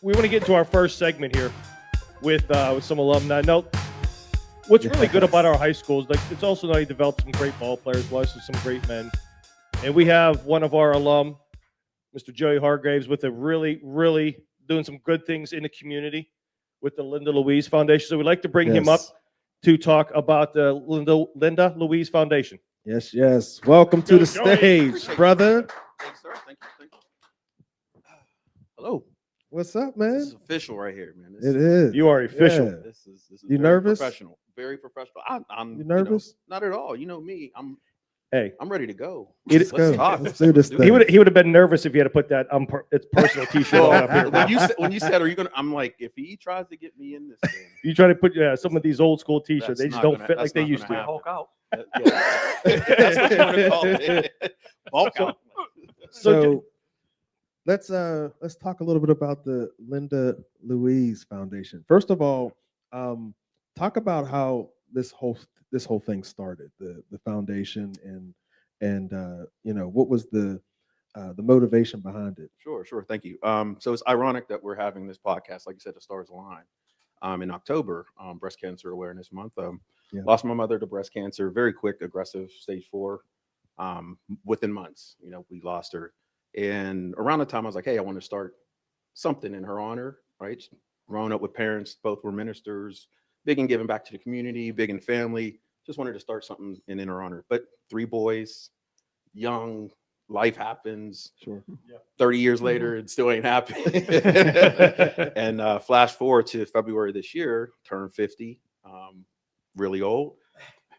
we want to get into our first segment here with some alumni. Now, what's really good about our high schools, like it's also that they develop some great ball players, well, some great men. And we have one of our alum, Mr. Joey Hargraves, with a really, really doing some good things in the community with the Louise Foundation. So we'd like to bring him up to talk about the Louise Foundation. Yes. Welcome to the stage, brother. Thanks, sir. Thank you. Hello. What's up, man? This is official right here, man. It is. You are official. Yeah. This is You very nervous? Professional. Very professional. I'm You nervous? not at all. You know me. I'm Hey, ready to go. Let's go. talk. Let's do this thing. he would have been nervous if he had to put that it's personal T-shirt on up here. When you said, "Are you gonna?" I'm like, if he tries to get me in this thing, You try to put some of these old school T-shirts, That's they just not don't gonna- fit that's like they not used gonna to. happen. Hulk out. That's what you want to call it. Bulk out. So let's talk a little bit about the Linda Louise Foundation. First of all, talk about how this whole thing started, the foundation, and what was the motivation behind it. Sure. Thank you. So it's ironic that we're having this podcast, like you said, the stars align. In October, Breast Cancer Awareness Month. Lost my mother to breast cancer, very quick, aggressive, stage 4. Within months, we lost her. And around the time I was like, hey, I want to start something in her honor, right? Growing up with parents, both were ministers, big in giving back to the community, big in family. Just wanted to start something in her honor. But 3 boys, young, life happens. Sure. 30 years later, it still ain't happening. And flash forward to February this year, turned 50, really old.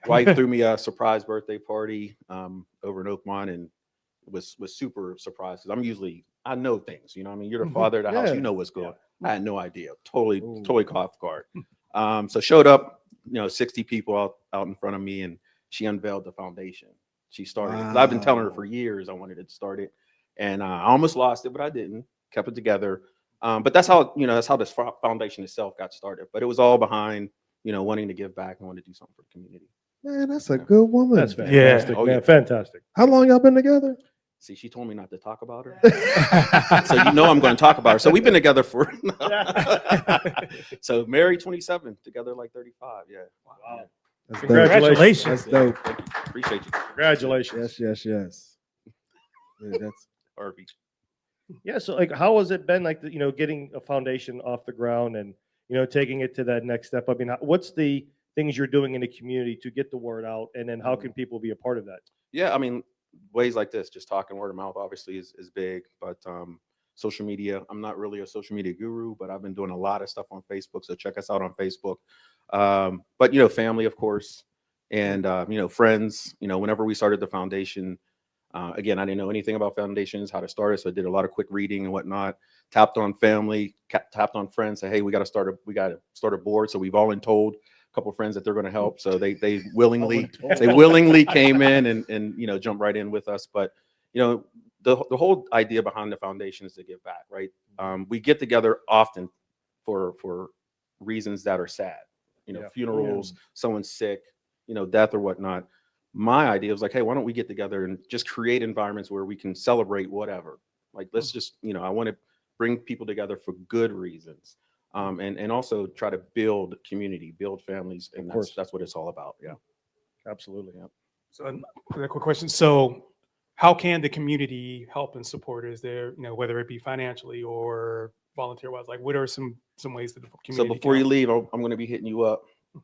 Wife threw me a surprise birthday party over in Oakmont, and was super surprised because I know things, I mean, you're the father of the house, you know what's going on. I had no idea, totally caught off guard. So showed up, 60 people out in front of me, and she unveiled the foundation. She started it. 'Cause I've been telling her for years I wanted to start it, and I almost lost it, but I didn't. Kept it together. But that's how this foundation itself got started. But it was all behind, wanting to give back and want to do something for the community. Man, that's a good woman. That's fantastic, Oh, man. yeah. Fantastic. How long y'all been together? See, she told me not to talk about her. So I'm going to talk about her. So we've been together for so married 27, together like 35. Yeah. Wow. That's Congratulations. Dope. That's dope. Appreciate you. Congratulations. Yes. Yeah, that's Harvey. Yeah. So, like, how has it been, like, getting a foundation off the ground and taking it to that next step? I mean, what's the things you're doing in the community to get the word out, and then how can people be a part of that? Yeah, I mean, ways like this, just talking word of mouth, obviously is big, but social media. I'm not really a social media guru, but I've been doing a lot of stuff on Facebook. So check us out on Facebook. But family, of course, and friends. Whenever we started the foundation, again, I didn't know anything about foundations, how to start it, so I did a lot of quick reading and whatnot. Tapped on family, tapped on friends, say, hey, we got to start a board. So we've all told a couple of friends that they're going to help. So they willingly came in and jumped right in with us. But the whole idea behind the foundation is to give back, right? We get together often for reasons that are sad, funerals, someone's sick, death or whatnot. My idea was like, hey, why don't we get together and just create environments where we can celebrate whatever. Like, let's just, I want to bring people together for good reasons. And also try to build community, build families. And that's what it's all about. Yeah. Absolutely. Yeah. So a quick question. So how can the community help and support? Is there, whether it be financially or volunteer wise, like what are some ways that the community So before you can leave, I'm going to be hitting you up.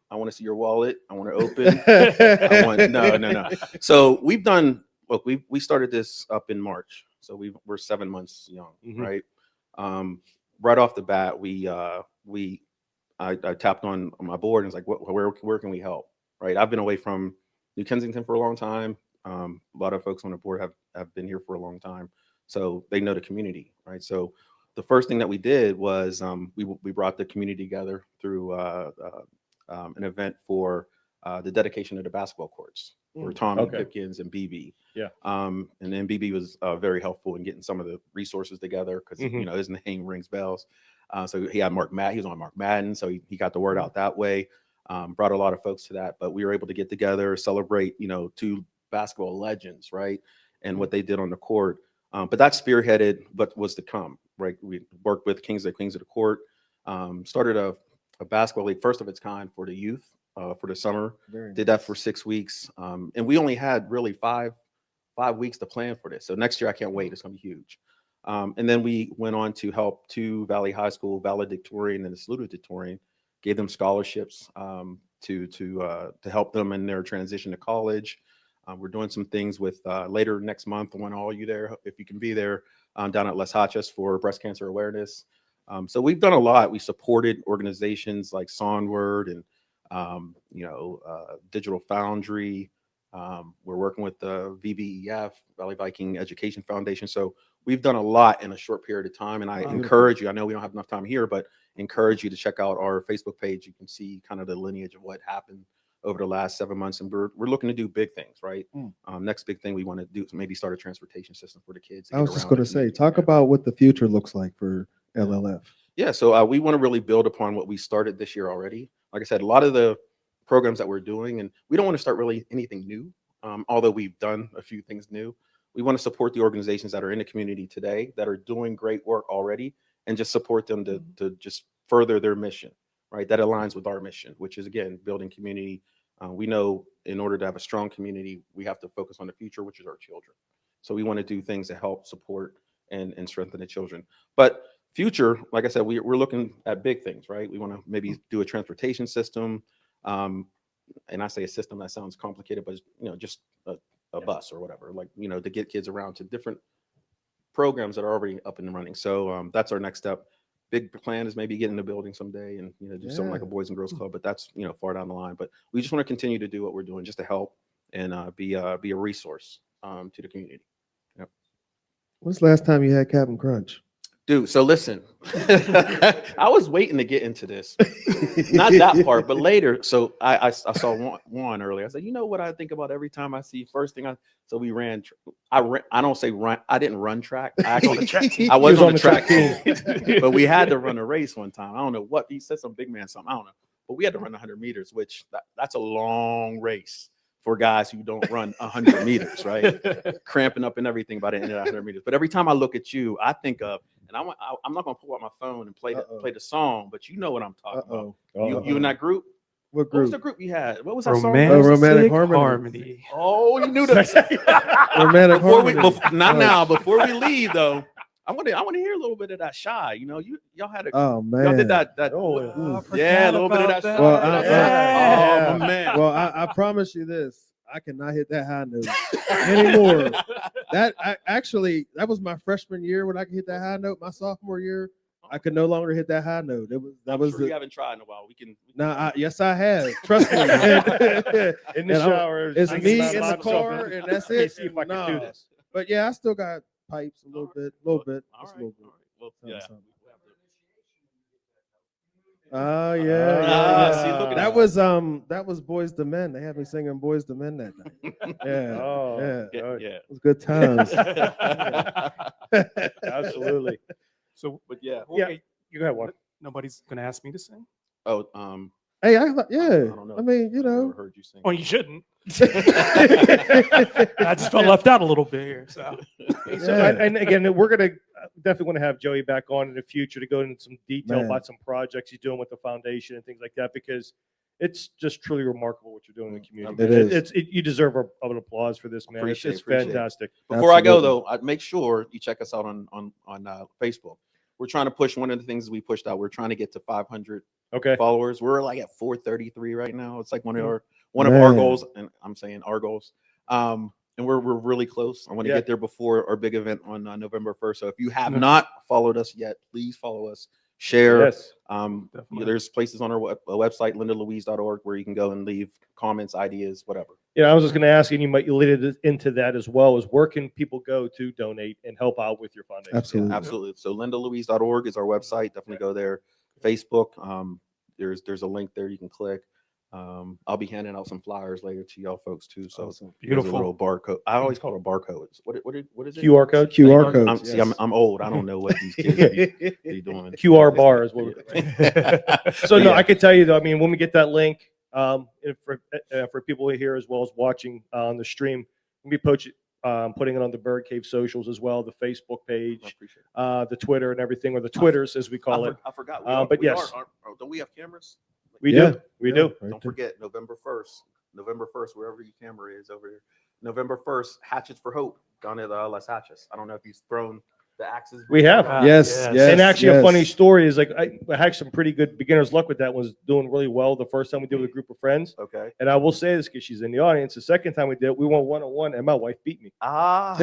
I want to see your wallet. I want to open. No. So we've done, look, we started this up in March. So we're 7 months young, right? Right off the bat, I tapped on my board and was like, where can we help? Right. I've been away from New Kensington for a long time. A lot of folks on the board have been here for a long time. So they know the community, right? So the first thing that we did was we brought the community together through an event for the dedication of the basketball courts for Tommy Pipkins and BB. Yeah. And then BB was very helpful in getting some of the resources together because his name rings bells. So he had he was on Mark Madden, so he got the word out that way. Brought a lot of folks to that, but we were able to get together, celebrate 2 basketball legends, right? And what they did on the court. But that spearheaded what was to come, right? We worked with Kings of the Court, started a basketball league, first of its kind for the youth for the summer. Did that for 6 weeks. And we only had really five weeks to plan for this. So next year, I can't wait. It's going to be huge. And then we went on to help 2 Valley High School valedictorian and a salutatorian, gave them scholarships to help them in their transition to college. We're doing some things with later next month. I want all you there, if you can be there, down at Les Hachas for breast cancer awareness. So we've done a lot. We supported organizations like Sonword and Digital Foundry. We're working with the VBEF, Valley Viking Education Foundation. So we've done a lot in a short period of time. And I encourage you, I know we don't have enough time here, but encourage you to check out our Facebook page. You can see kind of the lineage of what happened over the last 7 months. And we're looking to do big things, right? Next big thing we want to do is maybe start a transportation system for the kids. I was just going to say, talk about what the future looks like for LLF. Yeah, so we want to really build upon what we started this year already. Like I said, a lot of the programs that we're doing, and we don't want to start really anything new, although we've done a few things new. We want to support the organizations that are in the community today that are doing great work already, and just support them to just further their mission, right? That aligns with our mission, which is, again, building community. We know in order to have a strong community, we have to focus on the future, which is our children. So we want to do things to help support and strengthen the children. But future, like I said, we're looking at big things, right? We want to maybe do a transportation system. And I say a system that sounds complicated, but just a bus or whatever, like, to get kids around to different programs that are already up and running. So that's our next step. Big plan is maybe get in the building someday and do something like a Boys and Girls Club, but that's far down the line. But we just want to continue to do what we're doing just to help and be a resource to the community. Yep. When's the last time you had Captain Crunch? Dude, so listen, I was waiting to get into this, not that part, but later. So I saw one earlier. I said, you know what I think about every time I see first thing so we ran. I don't say run. I didn't run track. I actually I was on the track team, but we had to run a race one time. I don't know what he said, some big man something. I don't know, but we had to run 100 meters, which that's a long race for guys who don't run 100 meters, right? Cramping up and everything by the end of 100 meters. But every time I look at you, I think of, and I'm not going to pull out my phone and play the song, but you know what I'm talking about. You in that group? What group? What was the group you had? What was that song? Romantic Harmony. Oh, you knew that. Romantic Harmony. Now, before we leave though, I want to hear a little bit of that Shy. Y'all had a. Oh man. Y'all did that. Yeah, a little bit of that Shy. Well, oh man. Well, I promise you this. I cannot hit that high note anymore. That was my freshman year when I could hit that high note. My sophomore year, I could no longer hit that high note. You haven't tried in a while. We can. Yes, I have. Trust me. In the shower, it's me in the car, and that's it. See if I can do this. But yeah, I still got pipes a little bit. All right. Well, yeah. Oh yeah. See, look at that was Boys to Men. They had me singing Boys to Men that night. Yeah. Yeah. It was good times. Absolutely. So, But yeah. okay, You got one. nobody's gonna ask me to sing. Oh, Hey, I don't know. I mean, I've never heard you sing. Well, you shouldn't. I just felt left out a little bit here. So, And again, we're gonna definitely want to have Joey back on in the future to go into some detail about some projects he's doing with the foundation and things like that, because it's just truly remarkable what you're doing in the community. It is. You deserve an applause for this, man. Appreciate It's it. fantastic. Before I go though, I'd make sure you check us out on Facebook. We're trying to push one of the things we pushed out. We're trying to get to 500 followers. We're like at 433 right now. It's like one of our goals, and I'm saying our goals. And we're really close. I want to get there before our big event on November 1st. So if you have not followed us yet, please follow us. Share. Yes. There's places on our website, lindalouise.org, where you can go and leave comments, ideas, whatever. Yeah, I was just going to ask, and you might lead it into that as well, is where can people go to donate and help out with your foundation? Absolutely. So lindalouise.org is our website. Definitely go there. Facebook. There's a link there you can click. I'll be handing out some flyers later to y'all folks too. So beautiful. A little barcode. I always call it a barcode. What is it? QR code. QR code. I'm old. I don't know what these kids be doing. QR bar is what we're So no, I can tell you though. I mean, when we get that link, for people here as well as watching on the stream, we'll be putting it on the Burgh Cave socials as well, the Facebook I page, appreciate it. the Twitter and everything, or the Twitters as we call it. I forgot. But yes. Don't we have cameras? We Yeah, do. We yeah, do. right Don't there. forget November 1st, wherever your camera is over here. November 1st, Hatchets for Hope down at Les Hatches. I don't know if you've thrown the axes. We have. before. Yes, yes. And actually, a yes. funny story is like I had some pretty good beginner's luck with that. Was doing really well the first time we did it with a group of friends. Okay. And I will say this because she's in the audience. The second time we did it, we went 1-on-1, and my wife beat me. Ah.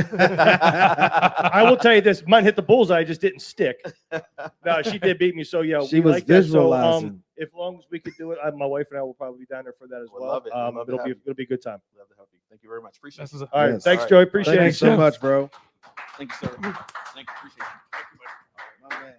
I will tell you this: mine hit the bullseye, it just didn't stick. No, she did beat me. So yeah, She we was like that. So visualizing. if long as we could do it, my wife and I will probably be down there for that as We'll well. love it. We'll love to have you. It'll be a good time. Love to help you. Thank you very much. Appreciate This it. is All right, Yes. thanks, All right. Joey. Appreciate Thank you it. so much, bro. Thank you, sir. Thank you. Appreciate it. My man.